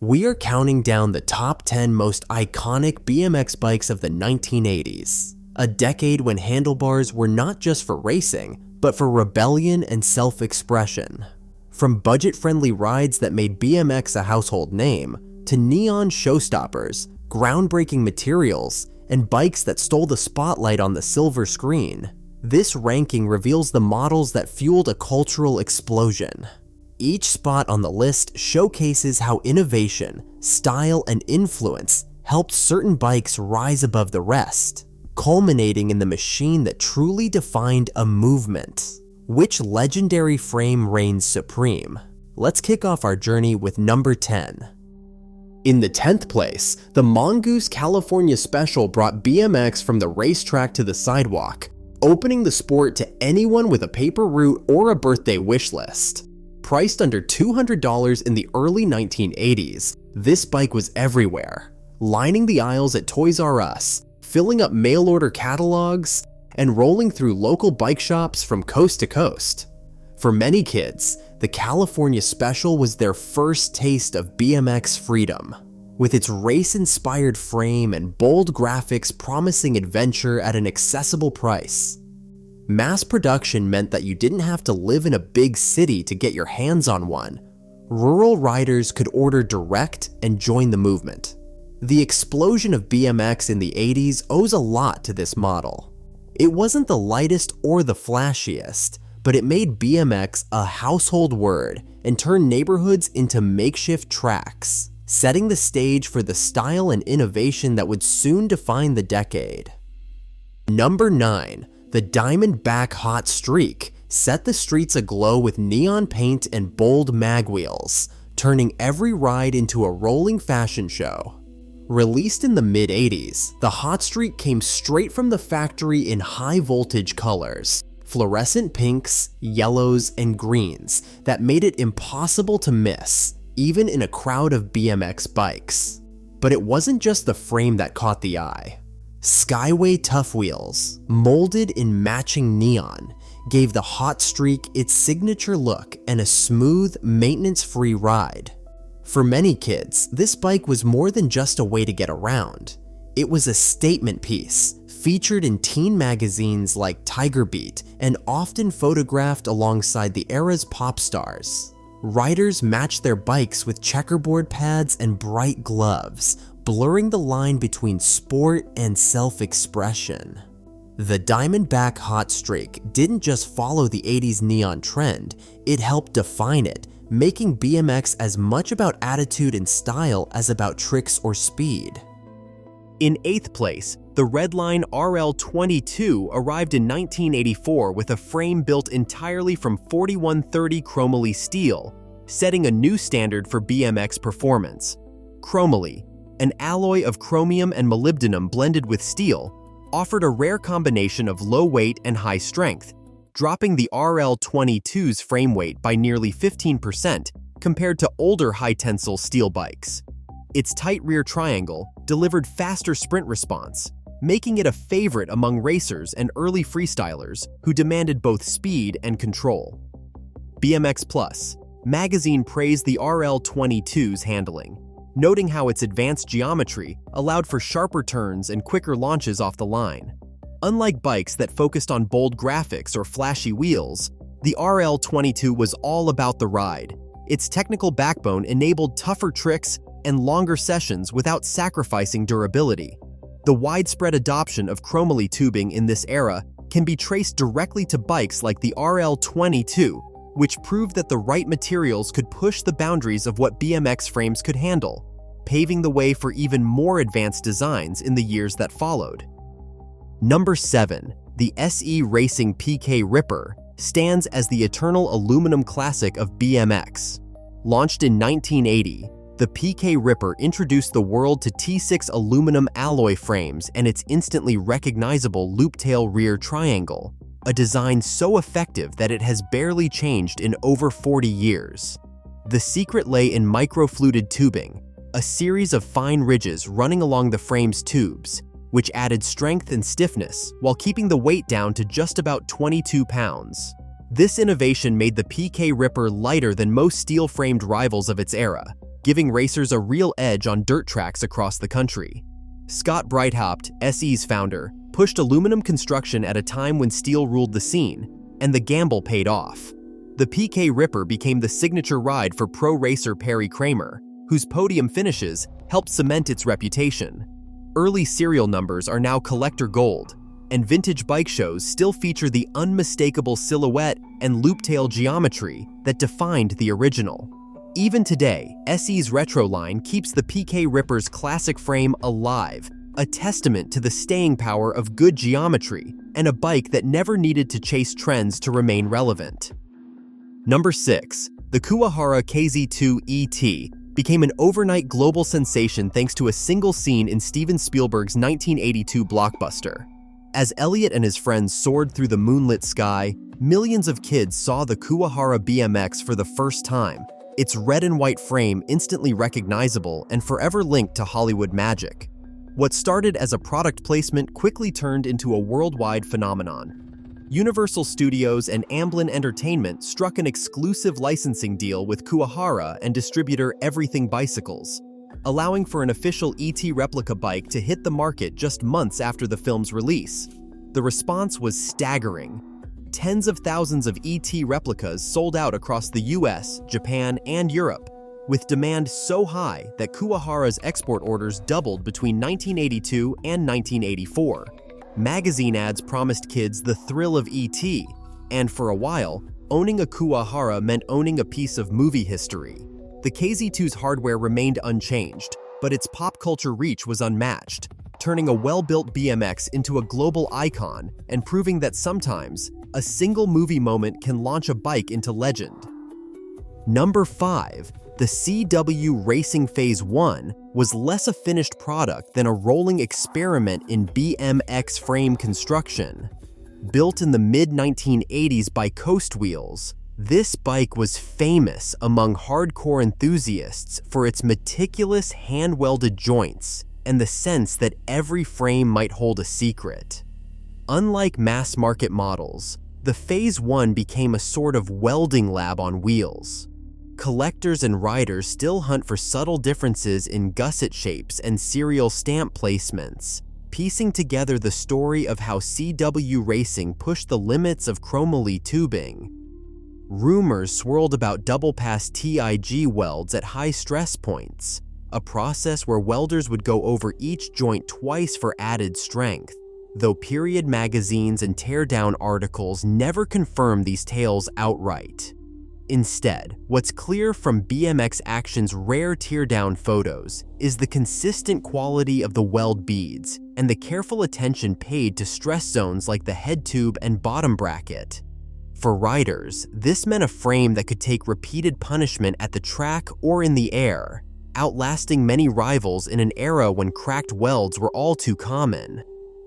We are counting down the top 10 most iconic BMX bikes of the 1980s, a decade when handlebars were not just for racing, but for rebellion and self-expression. From budget-friendly rides that made BMX a household name, to neon showstoppers, groundbreaking materials, and bikes that stole the spotlight on the silver screen, this ranking reveals the models that fueled a cultural explosion. Each spot on the list showcases how innovation, style, and influence helped certain bikes rise above the rest, culminating in the machine that truly defined a movement. Which legendary frame reigns supreme? Let's kick off our journey with number 10. In the 10th place, the Mongoose California Special brought BMX from the racetrack to the sidewalk, opening the sport to anyone with a paper route or a birthday wish list. Priced under $200 in the early 1980s, this bike was everywhere, lining the aisles at Toys R Us, filling up mail-order catalogs, and rolling through local bike shops from coast to coast. For many kids, the California Special was their first taste of BMX freedom, with its race-inspired frame and bold graphics promising adventure at an accessible price. Mass production meant that you didn't have to live in a big city to get your hands on one. Rural riders could order direct and join the movement. The explosion of BMX in the 80s owes a lot to this model. It wasn't the lightest or the flashiest, but it made BMX a household word and turned neighborhoods into makeshift tracks, setting the stage for the style and innovation that would soon define the decade. Number 9. The Diamondback Hot Streak set the streets aglow with neon paint and bold mag wheels, turning every ride into a rolling fashion show. Released in the mid-80s, the Hot Streak came straight from the factory in high-voltage colors, fluorescent pinks, yellows, and greens that made it impossible to miss, even in a crowd of BMX bikes. But it wasn't just the frame that caught the eye. Skyway Tough Wheels, molded in matching neon, gave the Hot Streak its signature look and a smooth, maintenance-free ride. For many kids, this bike was more than just a way to get around. It was a statement piece, featured in teen magazines like Tiger Beat and often photographed alongside the era's pop stars. Riders matched their bikes with checkerboard pads and bright gloves, blurring the line between sport and self-expression. The Diamondback Hot Streak didn't just follow the 80s neon trend, it helped define it, making BMX as much about attitude and style as about tricks or speed. In 8th place, the Redline RL22 arrived in 1984 with a frame built entirely from 4130 chromoly steel, setting a new standard for BMX performance. Chromoly, an alloy of chromium and molybdenum blended with steel, offered a rare combination of low weight and high strength, dropping the RL22's frame weight by nearly 15% compared to older high-tensile steel bikes. Its tight rear triangle delivered faster sprint response, making it a favorite among racers and early freestylers who demanded both speed and control. BMX Plus magazine praised the RL22's handling, noting how its advanced geometry allowed for sharper turns and quicker launches off the line. Unlike bikes that focused on bold graphics or flashy wheels, the RL22 was all about the ride. Its technical backbone enabled tougher tricks and longer sessions without sacrificing durability. The widespread adoption of chromoly tubing in this era can be traced directly to bikes like the RL22, which proved that the right materials could push the boundaries of what BMX frames could handle, paving the way for even more advanced designs in the years that followed. Number 7. The SE Racing PK Ripper stands as the eternal aluminum classic of BMX. Launched in 1980, the PK Ripper introduced the world to T6 aluminum alloy frames and its instantly recognizable loop-tail rear triangle, a design so effective that it has barely changed in over 40 years. The secret lay in microfluted tubing, a series of fine ridges running along the frame's tubes, which added strength and stiffness while keeping the weight down to just about 22 pounds. This innovation made the PK Ripper lighter than most steel-framed rivals of its era, giving racers a real edge on dirt tracks across the country. Scott Breithaupt, SE's founder, pushed aluminum construction at a time when steel ruled the scene, and the gamble paid off. The PK Ripper became the signature ride for pro racer Perry Kramer, whose podium finishes helped cement its reputation. Early serial numbers are now collector gold, and vintage bike shows still feature the unmistakable silhouette and loop-tail geometry that defined the original. Even today, SE's retro line keeps the PK Ripper's classic frame alive, a testament to the staying power of good geometry and a bike that never needed to chase trends to remain relevant. Number 6. The Kuwahara KZ2 ET became an overnight global sensation thanks to a single scene in Steven Spielberg's 1982 blockbuster. As Elliot and his friends soared through the moonlit sky, millions of kids saw the Kuwahara BMX for the first time, its red and white frame instantly recognizable and forever linked to Hollywood magic. What started as a product placement quickly turned into a worldwide phenomenon. Universal Studios and Amblin Entertainment struck an exclusive licensing deal with Kuwahara and distributor Everything Bicycles, allowing for an official ET replica bike to hit the market just months after the film's release. The response was staggering. Tens of thousands of ET replicas sold out across the US, Japan, and Europe, with demand so high that Kuwahara's export orders doubled between 1982 and 1984. Magazine ads promised kids the thrill of ET, and for a while, owning a Kuwahara meant owning a piece of movie history. The KZ2's hardware remained unchanged, but its pop culture reach was unmatched, turning a well-built BMX into a global icon and proving that sometimes, a single movie moment can launch a bike into legend. Number 5. The CW Racing Phase 1 was less a finished product than a rolling experiment in BMX frame construction. Built in the mid-1980s by Coast Wheels, this bike was famous among hardcore enthusiasts for its meticulous hand-welded joints and the sense that every frame might hold a secret. Unlike mass-market models, the Phase 1 became a sort of welding lab on wheels. Collectors and riders still hunt for subtle differences in gusset shapes and serial stamp placements, piecing together the story of how CW Racing pushed the limits of chromoly tubing. Rumors swirled about double-pass TIG welds at high stress points, a process where welders would go over each joint twice for added strength, though period magazines and teardown articles never confirmed these tales outright. Instead, what's clear from BMX Action's rare teardown photos is the consistent quality of the weld beads and the careful attention paid to stress zones like the head tube and bottom bracket. For riders, this meant a frame that could take repeated punishment at the track or in the air, outlasting many rivals in an era when cracked welds were all too common.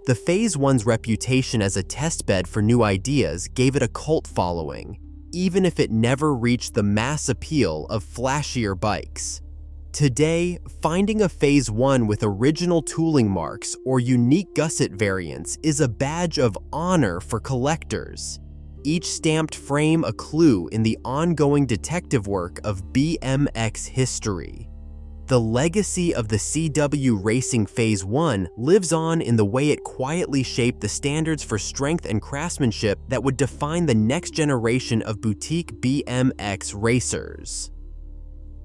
The Phase 1's reputation as a testbed for new ideas gave it a cult following, even if it never reached the mass appeal of flashier bikes. Today, finding a Phase 1 with original tooling marks or unique gusset variants is a badge of honor for collectors, each stamped frame a clue in the ongoing detective work of BMX history. The legacy of the CW Racing Phase 1 lives on in the way it quietly shaped the standards for strength and craftsmanship that would define the next generation of boutique BMX racers.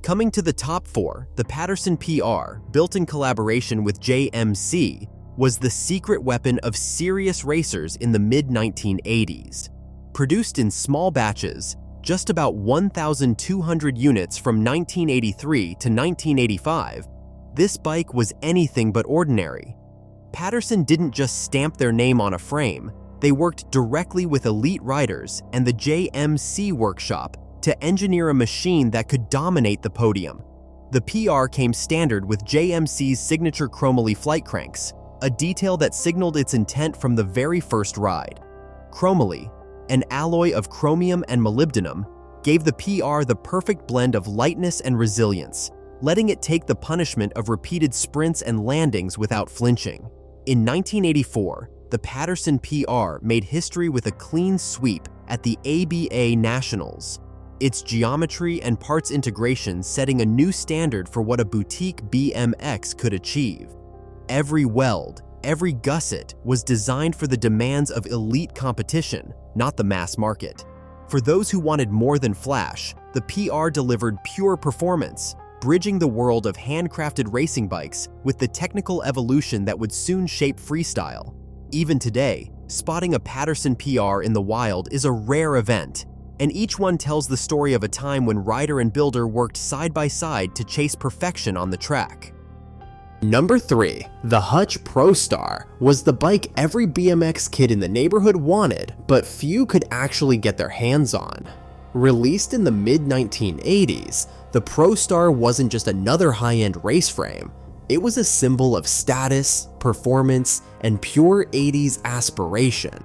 Coming to the top 4, the Patterson PR, built in collaboration with JMC, was the secret weapon of serious racers in the mid-1980s. Produced in small batches, just about 1,200 units from 1983 to 1985, this bike was anything but ordinary. Patterson didn't just stamp their name on a frame, they worked directly with elite riders and the JMC workshop to engineer a machine that could dominate the podium. The PR came standard with JMC's signature chromoly flight cranks, a detail that signaled its intent from the very first ride. Chromoly, an alloy of chromium and molybdenum, gave the PR the perfect blend of lightness and resilience, letting it take the punishment of repeated sprints and landings without flinching. In 1984, the Patterson PR made history with a clean sweep at the ABA Nationals. its geometry and parts integration setting a new standard for what a boutique BMX could achieve. Every weld, every gusset was designed for the demands of elite competition, not the mass market. For those who wanted more than flash, the PR delivered pure performance, bridging the world of handcrafted racing bikes with the technical evolution that would soon shape freestyle. Even today, spotting a Patterson PR in the wild is a rare event, and each one tells the story of a time when rider and builder worked side by side to chase perfection on the track. Number 3. The Hutch Prostar was the bike every BMX kid in the neighborhood wanted, but few could actually get their hands on. Released in the mid-1980s, the Prostar wasn't just another high-end race frame. It was a symbol of status, performance, and pure 80s aspiration.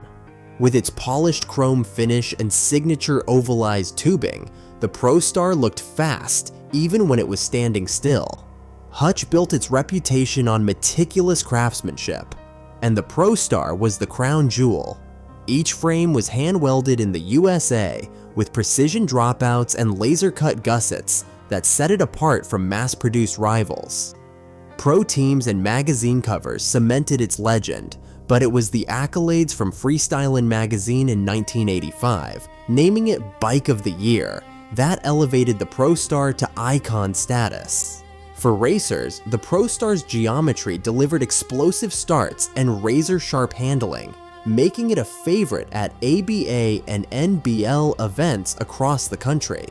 With its polished chrome finish and signature ovalized tubing, the Prostar looked fast even when it was standing still. Hutch built its reputation on meticulous craftsmanship, and the Prostar was the crown jewel. Each frame was hand-welded in the USA with precision dropouts and laser-cut gussets that set it apart from mass-produced rivals. Pro teams and magazine covers cemented its legend, but it was the accolades from Freestyle magazine in 1985, naming it Bike of the Year, that elevated the Prostar to icon status. For racers, the Prostar's geometry delivered explosive starts and razor-sharp handling, making it a favorite at ABA and NBL events across the country.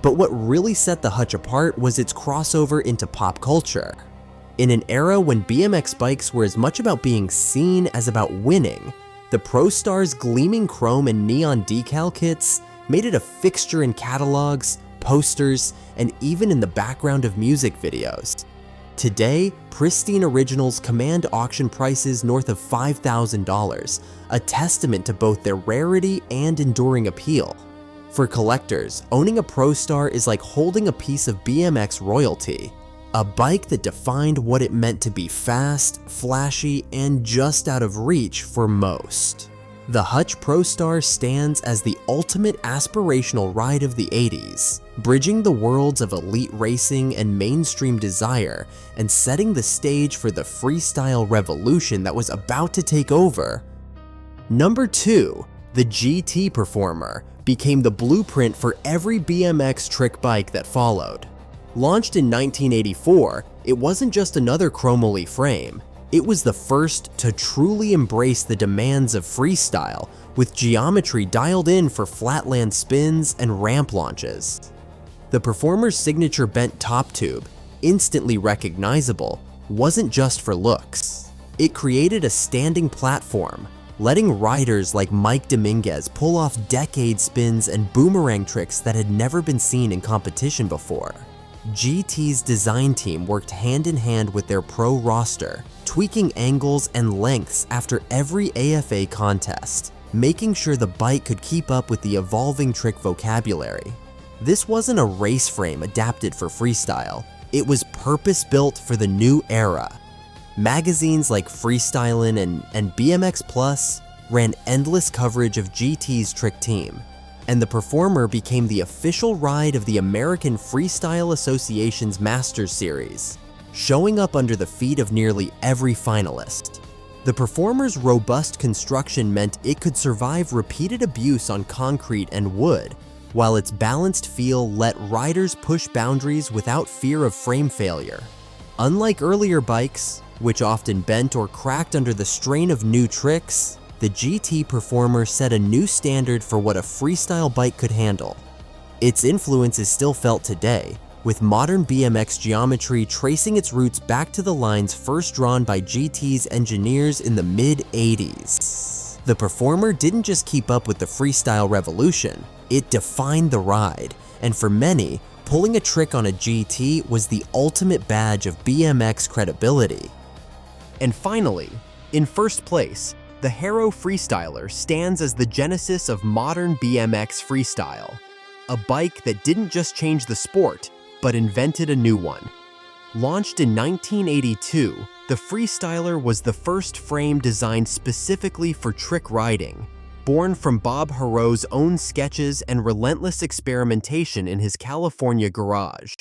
But what really set the Hutch apart was its crossover into pop culture. In an era when BMX bikes were as much about being seen as about winning, the Prostar's gleaming chrome and neon decal kits made it a fixture in catalogs, posters, and even in the background of music videos. Today, pristine originals command auction prices north of $5,000, a testament to both their rarity and enduring appeal. For collectors, owning a Prostar is like holding a piece of BMX royalty, a bike that defined what it meant to be fast, flashy, and just out of reach for most. The Hutch Prostar stands as the ultimate aspirational ride of the 80s, bridging the worlds of elite racing and mainstream desire and setting the stage for the freestyle revolution that was about to take over. Number 2. The GT Performer became the blueprint for every BMX trick bike that followed. Launched in 1984, it wasn't just another chromoly frame. It was the first to truly embrace the demands of freestyle, with geometry dialed in for flatland spins and ramp launches. The Performer's signature bent top tube, instantly recognizable, wasn't just for looks. It created a standing platform, letting riders like Mike Dominguez pull off decade spins and boomerang tricks that had never been seen in competition before. GT's design team worked hand in hand with their pro roster, tweaking angles and lengths after every AFA contest, making sure the bike could keep up with the evolving trick vocabulary. This wasn't a race frame adapted for freestyle, it was purpose-built for the new era. Magazines like Freestylin' and BMX Plus ran endless coverage of GT's trick team, and the Performer became the official ride of the American Freestyle Association's Masters Series, showing up under the feet of nearly every finalist. The Performer's robust construction meant it could survive repeated abuse on concrete and wood, while its balanced feel let riders push boundaries without fear of frame failure. Unlike earlier bikes, which often bent or cracked under the strain of new tricks, the GT Performer set a new standard for what a freestyle bike could handle. Its influence is still felt today, with modern BMX geometry tracing its roots back to the lines first drawn by GT's engineers in the mid-80s. The Performer didn't just keep up with the freestyle revolution, it defined the ride, and for many, pulling a trick on a GT was the ultimate badge of BMX credibility. And finally, in first place, the Haro Freestyler stands as the genesis of modern BMX freestyle, a bike that didn't just change the sport, but invented a new one. Launched in 1982, the Freestyler was the first frame designed specifically for trick riding. born from Bob Haro's own sketches and relentless experimentation in his California garage.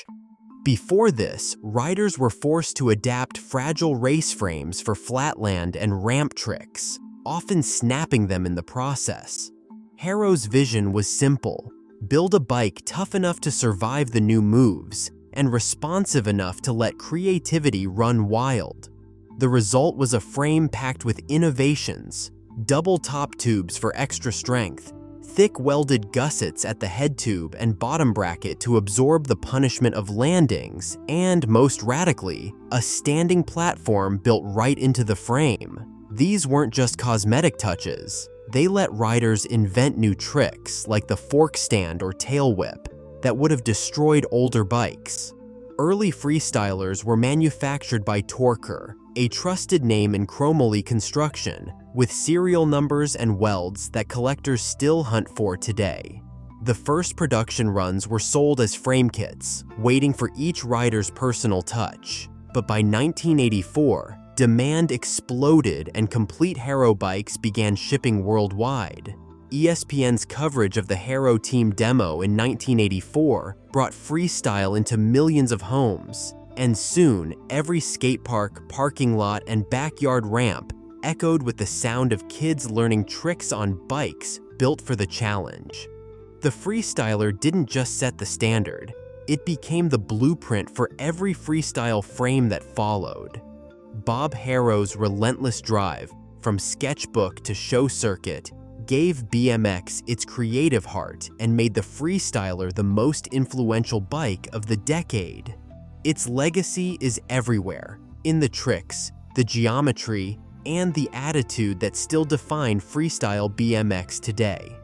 Before this, riders were forced to adapt fragile race frames for flatland and ramp tricks, often snapping them in the process. Haro's vision was simple: build a bike tough enough to survive the new moves and responsive enough to let creativity run wild. The result was a frame packed with innovations: double top tubes for extra strength, thick welded gussets at the head tube and bottom bracket to absorb the punishment of landings, and most radically, a standing platform built right into the frame. These weren't just cosmetic touches. They let riders invent new tricks like the fork stand or tail whip that would have destroyed older bikes. Early freestylers were manufactured by Torker, a trusted name in chromoly construction, with serial numbers and welds that collectors still hunt for today. The first production runs were sold as frame kits, waiting for each rider's personal touch. But by 1984, demand exploded and complete Haro bikes began shipping worldwide. ESPN's coverage of the Haro team demo in 1984 brought freestyle into millions of homes, and soon every skate park, parking lot, and backyard ramp echoed with the sound of kids learning tricks on bikes built for the challenge. The freestyler didn't just set the standard, it became the blueprint for every freestyle frame that followed. Bob Haro's relentless drive, from sketchbook to show circuit, gave BMX its creative heart and made the freestyler the most influential bike of the decade. Its legacy is everywhere, in the tricks, the geometry, and the attitude that still define freestyle BMX today.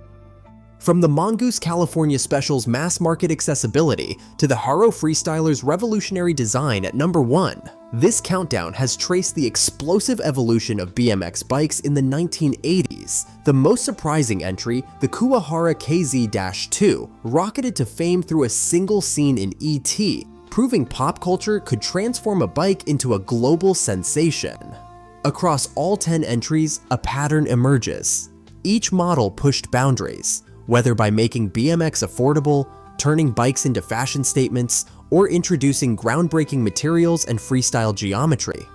From the Mongoose California Special's mass market accessibility to the Haro Freestyler's revolutionary design at number 1, this countdown has traced the explosive evolution of BMX bikes in the 1980s. The most surprising entry, the Kuwahara KZ-2, rocketed to fame through a single scene in E.T., proving pop culture could transform a bike into a global sensation. Across all 10 entries, a pattern emerges. Each model pushed boundaries, whether by making BMX affordable, turning bikes into fashion statements, or introducing groundbreaking materials and freestyle geometry.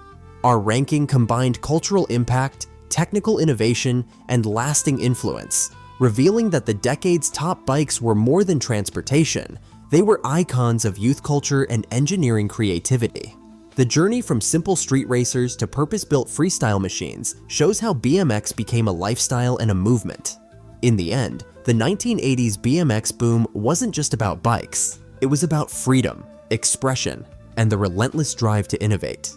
Our ranking combined cultural impact, technical innovation, and lasting influence, revealing that the decade's top bikes were more than transportation. They were icons of youth culture and engineering creativity. The journey from simple street racers to purpose-built freestyle machines shows how BMX became a lifestyle and a movement. In the end, the 1980s BMX boom wasn't just about bikes. It was about freedom, expression, and the relentless drive to innovate.